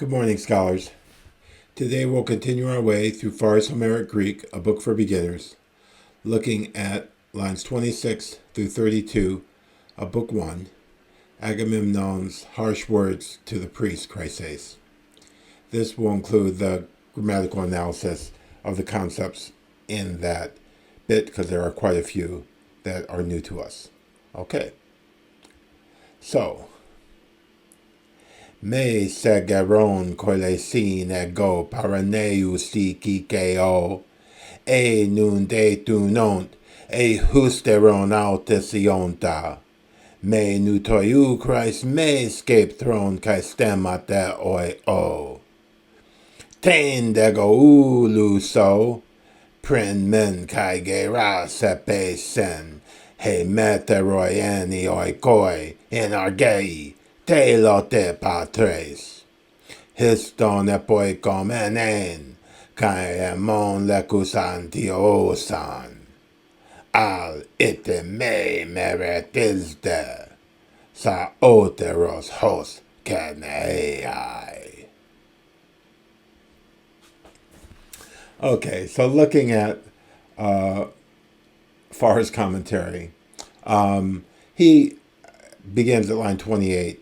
Good morning, scholars. Today we'll continue our way through Pharr's Homeric Greek, a book for beginners, looking at lines 26 through 32 of Book 1, Agamemnon's harsh words to the priest Chryses. This will include the grammatical analysis of the concepts in that bit because there are quite a few that are new to us. Okay. So, me segeron kolesin ego paraneusi kikeo, nun de tunont, husteron autisionta. Me nutoiu Christ me scape throne kai stemate oi o. Ten dego ulu so, prin men kai gera sepe sen, he meteroi ani oi koi, in argei, te lote patres. Histon epoi comenen, kai emon lecusantiosan. Al ite me meretilde, sa oteros hos caneai. Okay, so looking at Pharr's commentary, he begins at line 28.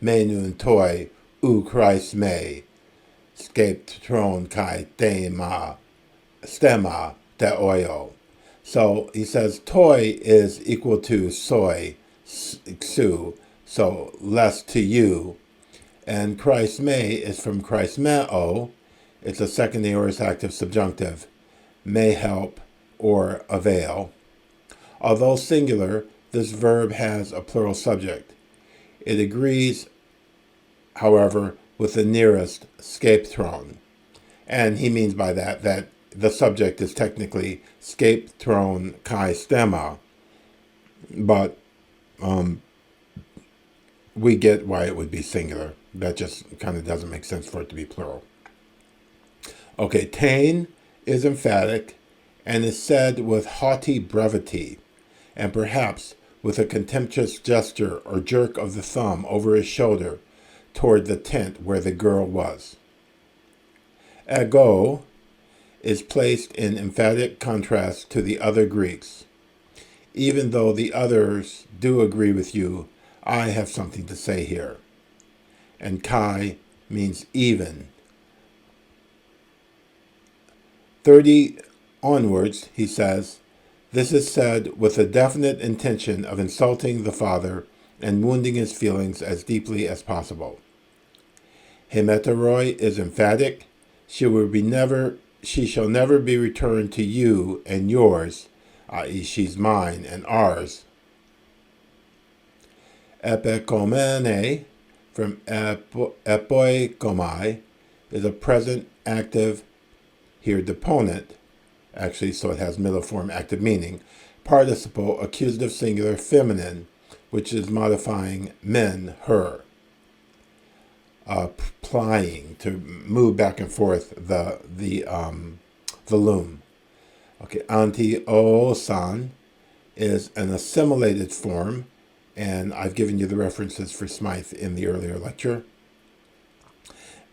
Me nun toi u Christ me scaped throne kai tema stemma de oyo. So he says toi is equal to soy, su, so less to you. And Christ may is from Christ meo. It's a second aorist active subjunctive. May help or avail. Although singular, this verb has a plural subject. It agrees, however, with the nearest scape throne. And he means by that the subject is technically scape throne kai stemma. But we get why it would be singular. That just kind of doesn't make sense for it to be plural. Okay, tain is emphatic and is said with haughty brevity, and perhaps with a contemptuous gesture or jerk of the thumb over his shoulder toward the tent where the girl was. Ego is placed in emphatic contrast to the other Greeks. Even though the others do agree with you, I have something to say here. And kai means even. 30 onwards, he says, this is said with a definite intention of insulting the father and wounding his feelings as deeply as possible. Hemeteroi is emphatic. She shall never be returned to you and yours, i.e. she's mine and ours. Epikomene, from epoikomai, is a present active, here deponent, actually, so it has middle form active meaning, participle, accusative singular feminine, which is modifying men, her, plying, to move back and forth the loom. Okay, anti-o-san is an assimilated form, and I've given you the references for Smythe in the earlier lecture.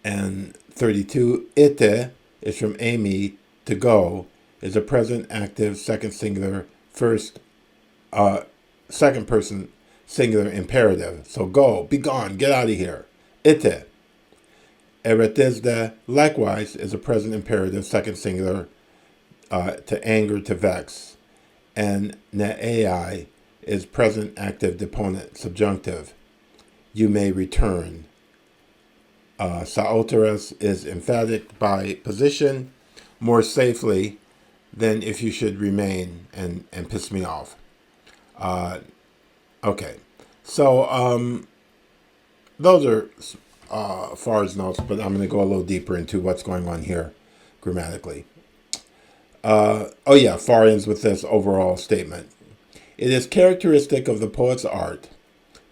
And 32, ite is from Amy, to go, is a present active second singular second person singular imperative. So go, be gone, get out of here. Ite. Eretizde likewise is a present imperative second singular to anger, to vex. And neai is present active deponent subjunctive. You may return. Saoteres is emphatic by position, more safely than if you should remain and piss me off. Okay, so those are Pharr's notes, but I'm going to go a little deeper into what's going on here grammatically. Pharr ends with this overall statement. It is characteristic of the poet's art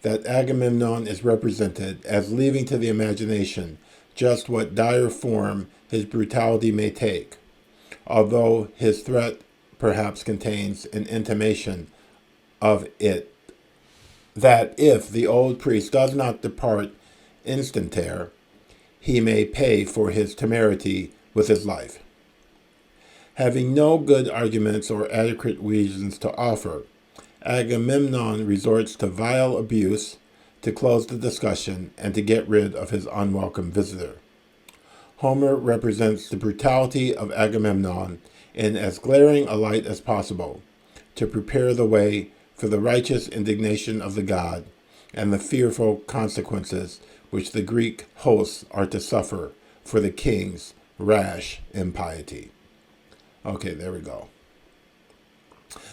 that Agamemnon is represented as leaving to the imagination just what dire form his brutality may take, although his threat perhaps contains an intimation of it that if the old priest does not depart instanter, he may pay for his temerity with his life. Having no good arguments or adequate reasons to offer, Agamemnon resorts to vile abuse to close the discussion and to get rid of his unwelcome visitor. Homer represents the brutality of Agamemnon in as glaring a light as possible, to prepare the way for the righteous indignation of the god and the fearful consequences which the Greek hosts are to suffer for the king's rash impiety. Okay, there we go.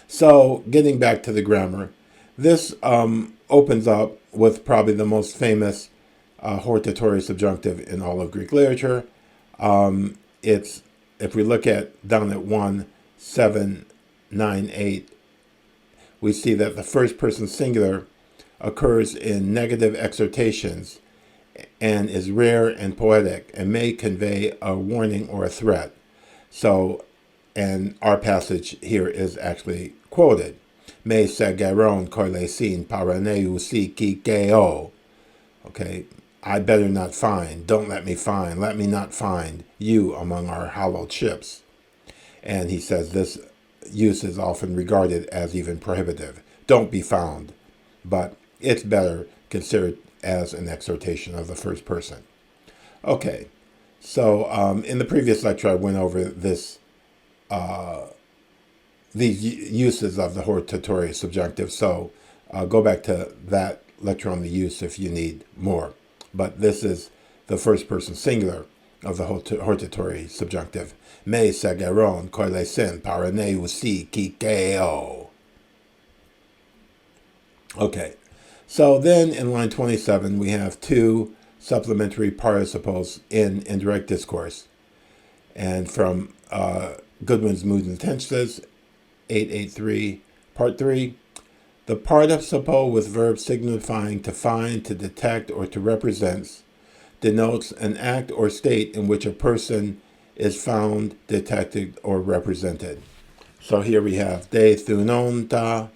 So, getting back to the grammar, this opens up with probably the most famous hortatory subjunctive in all of Greek literature. It's, if we look at down at 1, 7, 9, 8, we see that the first person singular occurs in negative exhortations and is rare and poetic and may convey a warning or a threat. So, and our passage here is actually quoted. Me segeron koilesin paraneusi kikeo. Okay, I better not find, don't let me find, let me not find you among our hallowed ships. And he says this use is often regarded as even prohibitive. Don't be found, but it's better considered as an exhortation of the first person. Okay, so in the previous lecture I went over this these uses of the hortatory subjunctive, so go back to that lecture on the use if you need more. But this is the first person singular of the hortatory subjunctive. Me segeron koilesin paraneusi kikeo. Okay, so then in line 27 we have two supplementary participles in indirect discourse. And from Goodwin's Moods and Tenses, 883, Part 3, the participle with verbs signifying to find, to detect, or to represent denotes an act or state in which a person is found, detected, or represented. So here we have de thunonta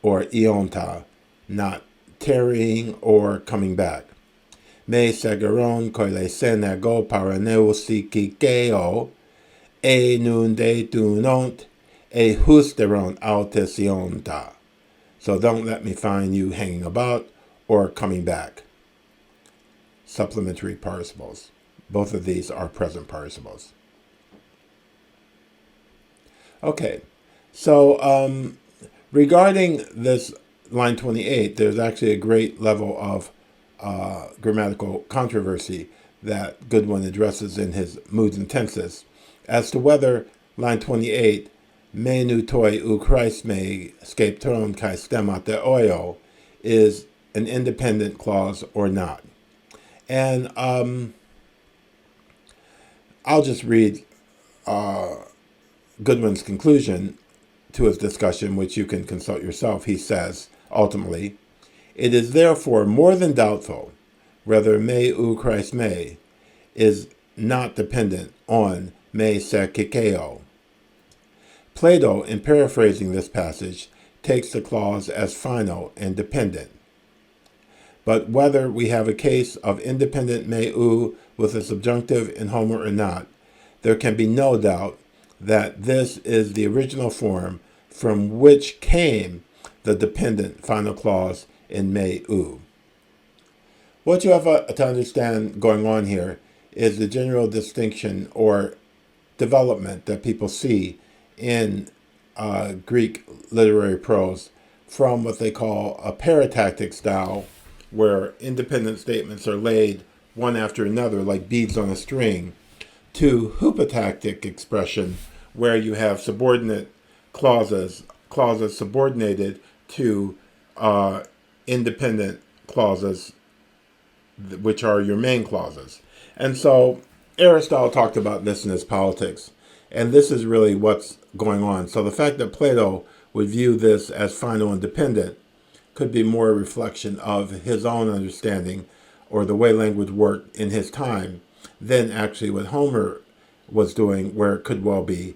or ionta, not tarrying or coming back. Me segeron koilesen ego paraneusi kikeo, e nun de tunont, e husteron autesionta. So don't let me find you hanging about or coming back. Supplementary participles. Both of these are present participles. Okay, so regarding this line 28, there's actually a great level of grammatical controversy that Goodwin addresses in his Moods and Tenses as to whether line 28, me nu toi u Christ me skeptron kai stemma de oio, is an independent clause or not. And I'll just read Goodwin's conclusion to his discussion, which you can consult yourself. He says, ultimately, it is therefore more than doubtful whether me u Christ me is not dependent on me se kikeo. Plato, in paraphrasing this passage, takes the clause as final and dependent. But whether we have a case of independent me u with a subjunctive in Homer or not, there can be no doubt that this is the original form from which came the dependent final clause in me u. What you have to understand going on here is the general distinction or development that people see in Greek literary prose from what they call a paratactic style, where independent statements are laid one after another like beads on a string, to hypotactic expression, where you have subordinate clauses subordinated to independent clauses, which are your main clauses. And so Aristotle talked about this in his Politics, and this is really what's going on. So the fact that Plato would view this as final and dependent could be more a reflection of his own understanding or the way language worked in his time than actually what Homer was doing, where it could well be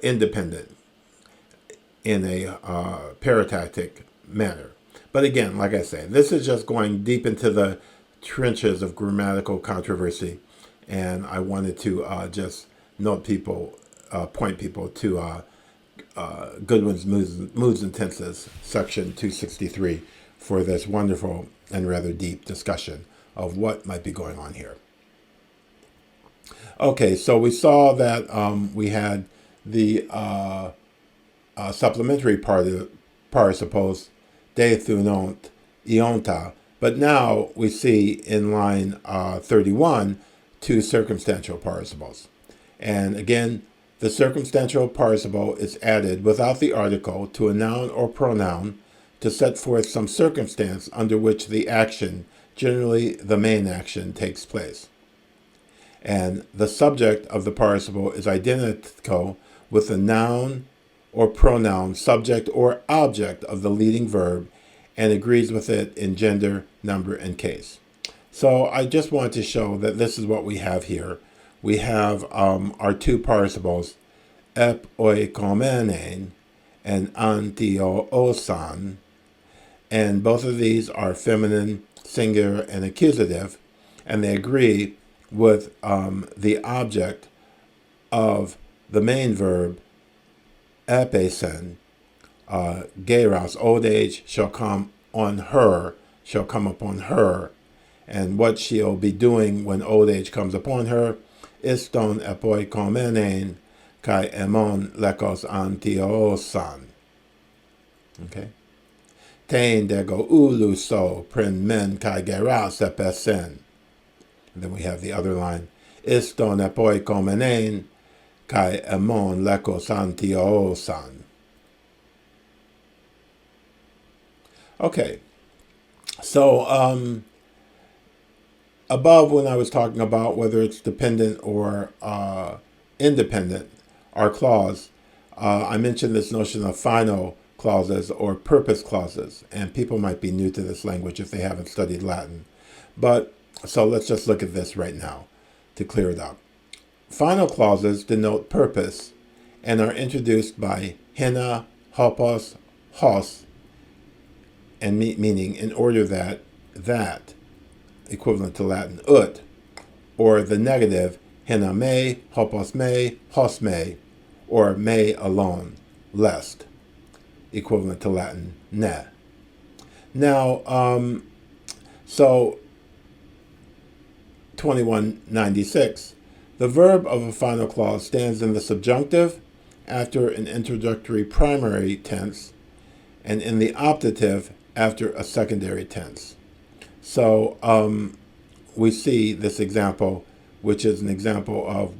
independent in a paratactic manner. But again, like I say, this is just going deep into the trenches of grammatical controversy, and I wanted to just point people to Goodwin's Moods and Tenses, section 263, for this wonderful and rather deep discussion of what might be going on here. Okay, so we saw that we had the supplementary participles, de thunont, ionta, but now we see in line 31 two circumstantial participles. And again, the circumstantial participle is added without the article to a noun or pronoun to set forth some circumstance under which the action, generally the main action, takes place. And the subject of the participle is identical with the noun or pronoun, subject or object of the leading verb, and agrees with it in gender, number, and case. So I just wanted to show that this is what we have here. We have our two participles, ep oikomenein and antiosan, and both of these are feminine, singular, and accusative, and they agree with the object of the main verb, epesen, geras, old age shall come on her, shall come upon her, and what she'll be doing when old age comes upon her, iston epoikomenein kai emon lekos antiosan. Okay. Tein dego ulu so prin men kai geras epesen. And then we have the other line, iston epoikomenein kai emon lekos antiosan. Okay, so above when I was talking about whether it's dependent or independent, our clause, I mentioned this notion of final clauses or purpose clauses, and people might be new to this language if they haven't studied Latin. But so let's just look at this right now to clear it up. Final clauses denote purpose and are introduced by hina, hopos, hos, and meaning in order that, equivalent to Latin ut, or the negative hina me, hopos me, hos me, or me alone, lest, equivalent to Latin ne. Now, so 2196, the verb of a final clause stands in the subjunctive after an introductory primary tense and in the optative after a secondary tense. So we see this example, which is an example of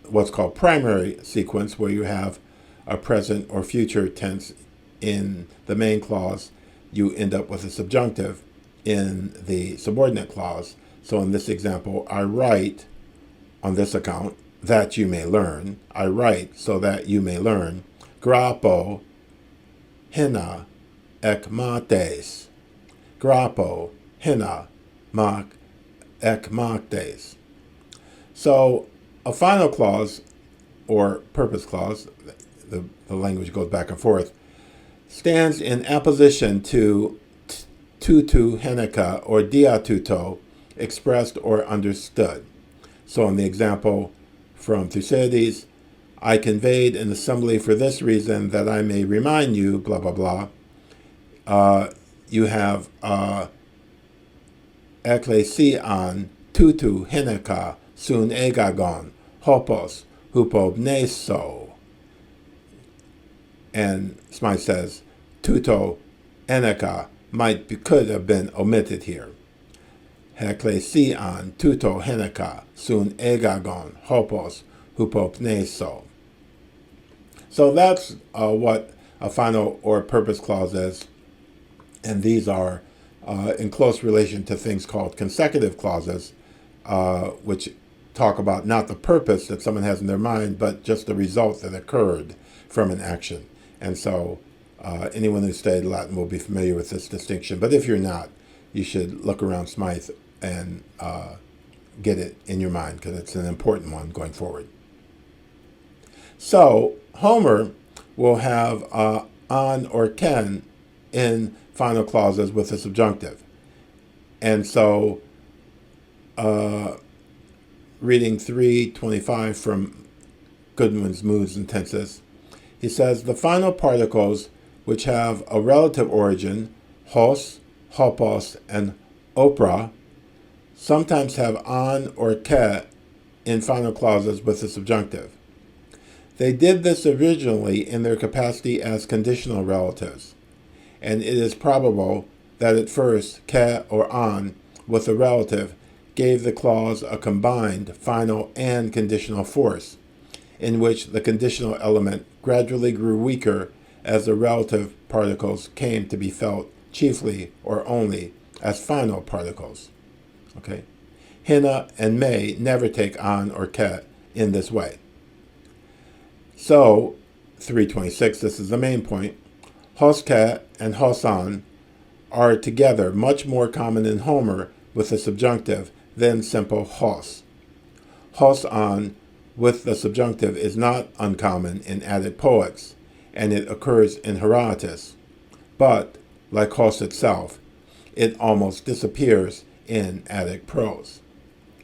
what's called primary sequence, where you have a present or future tense in the main clause. You end up with a subjunctive in the subordinate clause. So in this example, I write on this account that you may learn. I write so that you may learn. Grapo hina ekmates. Grapo hina mak ekmates. So a final clause or purpose clause, the language goes back and forth, stands in apposition to tutu heneka or diatuto, expressed or understood. So in the example from Thucydides, I conveyed an assembly for this reason, that I may remind you, blah, blah, blah. You have eklesion tutu heneka sun egagon hopos hupobneso. And Smythe says tuto heneka could have been omitted here. Eklesion tuto heneka sun egagon hopos hupopneso. So that's what a final or purpose clause is, and these are in close relation to things called consecutive clauses, which talk about not the purpose that someone has in their mind, but just the result that occurred from an action. And so anyone who studied Latin will be familiar with this distinction, but if you're not, you should look around Smythe and get it in your mind, because it's an important one going forward. So Homer will have on or ken in final clauses with the subjunctive. And so, reading 325 from Goodwin's Moods and Tenses, he says, the final particles which have a relative origin, hos, hopos, and opera, sometimes have an or ke in final clauses with the subjunctive. They did this originally in their capacity as conditional relatives, and it is probable that at first ke or an with a relative gave the clause a combined final and conditional force, in which the conditional element gradually grew weaker as the relative particles came to be felt chiefly or only as final particles. Okay? Hina and may never take an or ke in this way. So, 326, this is the main point, hoske and hosan are together much more common in Homer with the subjunctive than simple hos. Hosan with the subjunctive is not uncommon in Attic poets, and it occurs in Herodotus, but, like hos itself, it almost disappears in Attic prose,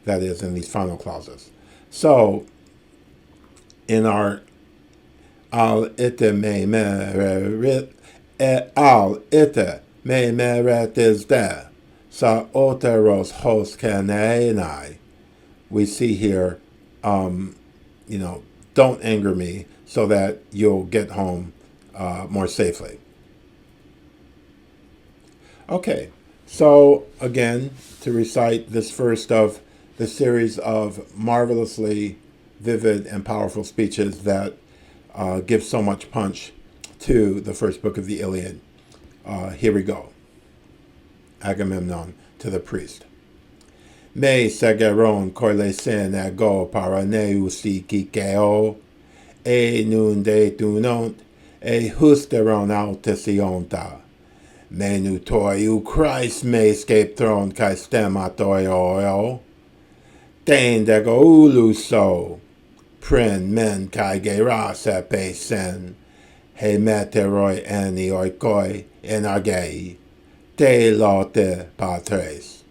that is, in these final clauses. So, in our al ite me meret is there, sa oteros hos kenei, we see here, don't anger me so that you'll get home more safely. Okay, so again, to recite this first of the series of marvelously vivid and powerful speeches that give so much punch to the first book of the Iliad. Here we go. Agamemnon to the priest. Me segeron koilesen ego paraneusi kikeo, e nun de tunont, e husteron altesionta. Menu toi Christ me scape throne kai stematoio. Dane dego uluso. Prin men kai gera sepe sen. He meteroi ani oikoi enagei. Te lote patres.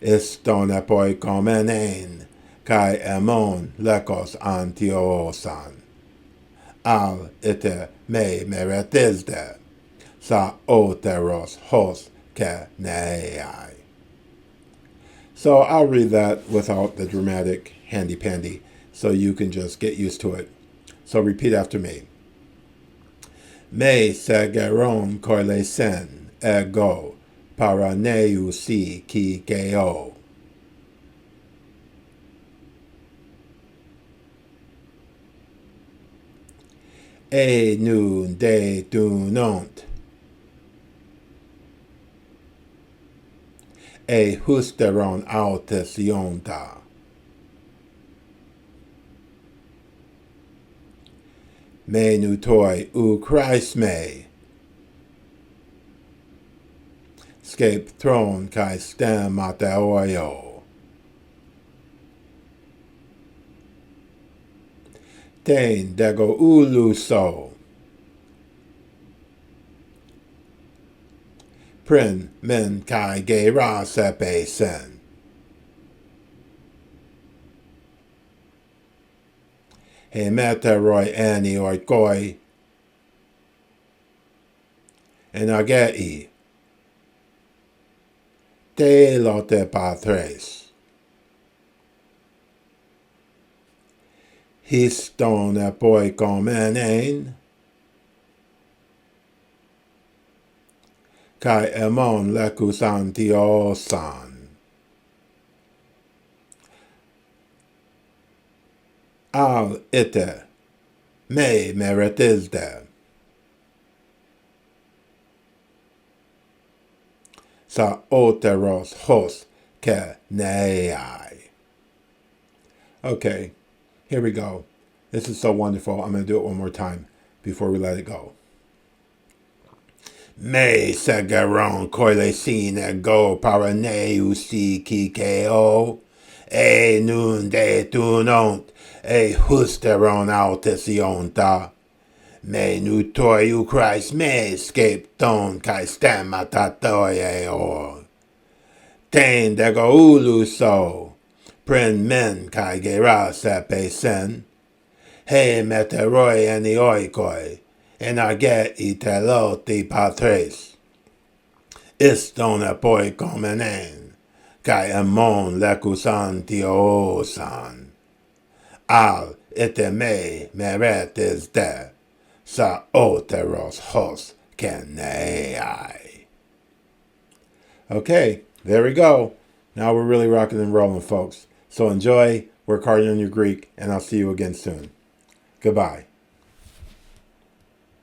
Iston epoi comenein, kai emon lekos antiosan. Al ite me meretisde, sa oteros hos ke neai. So I'll read that without the dramatic handy-pandy, so you can just get used to it. So repeat after me. Me segeron koilesen ego paraneusi ki geo. E nun de dunont. E husteron autes ionta. Me nutoi Christ me. Scape throne kai stem mateoio. Tain dego uluso. Prin men kai gera sepe sen. He meteroi ani oikoi. Enagei. Te lote patres. Histon epoi comenein. Kai emon lecus antiosan. Al ite me meretisde. Sa oteros hos ke neai. Okay, here we go. This is so wonderful. I'm going to do it one more time before we let it go. Me segeron koilesin ego paraneusi kikeo. E nun de tunont. E husteron altesionta. Me nu toi Christ me scape don kai stemata toye or. Tain dego ulu so. Pren men kai gera sepe sen. He meteroi eni oikoi. En arget iteloti patres. Iston apoi comenen. Kai amon lecusan tiosan. Al ite me meretes de. Sa oteros hos kenei. Okay, there we go. Now we're really rocking and rolling, folks. So enjoy, work hard on your Greek, and I'll see you again soon. Goodbye.